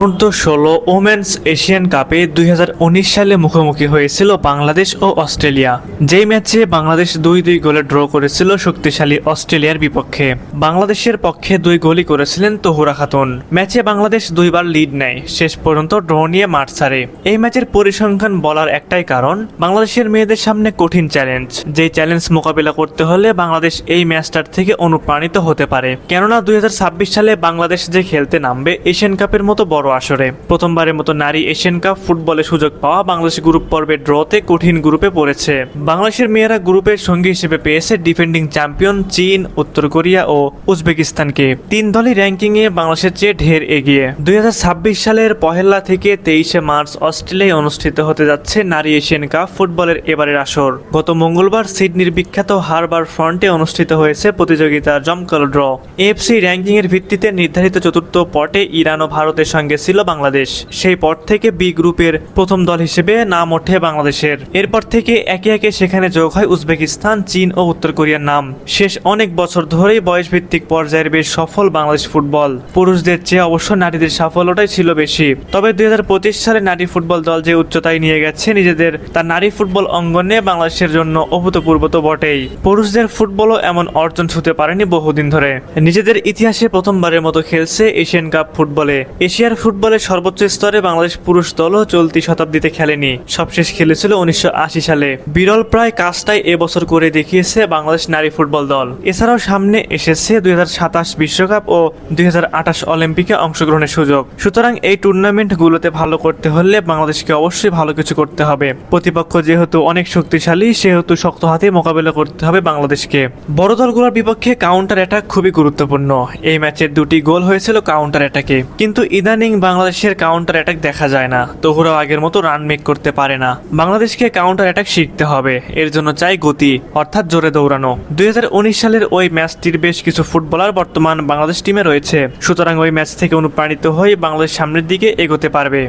অনূর্ধ্ব-16 women's Asian কাপে 2019 সালে মুখোমুখি হয়েছিল বাংলাদেশ ও অস্ট্রেলিয়া। যেই ম্যাচে বাংলাদেশ 2-2 গোলে ড্র করেছিল শক্তিশালী অস্ট্রেলিয়ার বিপক্ষে। বাংলাদেশের পক্ষে 2 গোলই করেছিলেন তহুরা খাতুন। ম্যাচে বাংলাদেশ 2 বার লিড নেয়, শেষ পর্যন্ত ড্র নিয়ে মাঠ ছাড়ে। এই ম্যাচের পরিসংখ্যান বলার একটাই কারণ, বাংলাদেশের মেয়েদের সামনে কঠিন চ্যালেঞ্জ। যেই চ্যালেঞ্জ মোকাবিলা করতে হলে বাংলাদেশ এই ম্যাচটার থেকে অনুপ্রাণিত হতে পারে। কেননা 2026 সালে বাংলাদেশ যে খেলতে নামবে এশিয়ান কাপের মতো বড় আসরে। প্রথমবারের মতো নারী এশিয়ান কাপ ফুটবলে সুযোগ পাওয়া বাংলাদেশ গ্রুপ পর্বে ড্রতে কঠিন গ্রুপে পড়েছে। বাংলাদেশের মেয়েরা গ্রুপের সঙ্গী হিসেবে পেয়েছে ডিফেন্ডিং চ্যাম্পিয়ন চীন, উত্তর কোরিয়া ও উজবেকিস্তানকে। 3 দলই র্যাঙ্কিংয়ে বাংলাদেশের চেয়ে ঢের এগিয়ে। 2026 সালের 1 থেকে 23 মার্চ অস্ট্রেলিয়ায় অনুষ্ঠিত হতে যাচ্ছে নারী এশিয়ান কাপ ফুটবলের এবারের আসর। গত মঙ্গলবার সিডনির বিখ্যাত হারবার ফ্রন্টে অনুষ্ঠিত হয়েছে প্রতিযোগিতার জমকালো ড্র। এএফসি র্যাঙ্কিংয়ের ভিত্তিতে নির্ধারিত চতুর্থ পটে ইরান ও ভারতের সঙ্গে ছিল বাংলাদেশ। সেই পট থেকে বি গ্রুপের প্রথম দল হিসেবে নাম ওঠে বাংলাদেশের। এরপর থেকে একে একে সেখানে যোগ হয় উজবেকিস্তান, চীন ও উত্তর কোরিয়ার নাম। শেষ অনেক বছর ধরেই বয়সভিত্তিক পর্যায়ের বেশ সফল বাংলাদেশ ফুটবল। পুরুষদের চেয়ে অবশ্য নারীদের সাফল্যটাই ছিল বেশি। তবে 2025 সালে নারী ফুটবল দল যে উচ্চতায় নিয়ে গেছে নিজেদের, তা নারী ফুটবল অঙ্গনে বাংলাদেশের জন্য অভূতপূর্ব তো বটেই। পুরুষদের ফুটবলও এমন অর্জন ছুঁতে পারেনি বহুদিন ধরে। নিজেদের ইতিহাসে প্রথমবারের মতো খেলছে এশিয়ান কাপ ফুটবলে। এশিয়ার ফুটবলের সর্বোচ্চ স্তরে বাংলাদেশ পুরুষ দলও চলতি শতাব্দীতে খেলেনি, সবশেষ খেলেছিল 1980 সালে। বিরল প্রায় কাজটাই এবছর করে দেখিয়েছে বাংলাদেশ নারী ফুটবল দল। এছাড়াও সামনে এসেছে 2027 বিশ্বকাপ ও 2028 অলিম্পিকে অংশগ্রহণের সুযোগ। সুতরাং এই টুর্নামেন্টগুলোতে ভালো করতে হলে বাংলাদেশকে অবশ্যই ভালো কিছু করতে হবে। প্রতিপক্ষ যেহেতু অনেক শক্তিশালী, সেহেতু শক্ত হাতে মোকাবেলা করতে হবে বাংলাদেশকে। বড় দলগুলোর বিপক্ষে কাউন্টার অ্যাটাক খুবই গুরুত্বপূর্ণ। এই ম্যাচের 2টি গোল হয়েছিল কাউন্টার অ্যাটাকে, কিন্তু ইদানিং বাংলাদেশের কাউন্টার অ্যাটাক দেখা যায় না। তহুরাও আগের মতো রান মেক করতে পারে না। বাংলাদেশকে কাউন্টার অ্যাটাক শিখতে হবে। এর জন্য চাই গতি, অর্থাৎ জোরে দৌড়ানো। 2019 সালের ওই ম্যাচটির বেশ কিছু ফুটবলার বর্তমান বাংলাদেশ টিমে রয়েছে। সুতরাং ওই ম্যাচ থেকে অনুপ্রাণিত হয়ে বাংলাদেশ সামনের দিকে এগোতে পারবে।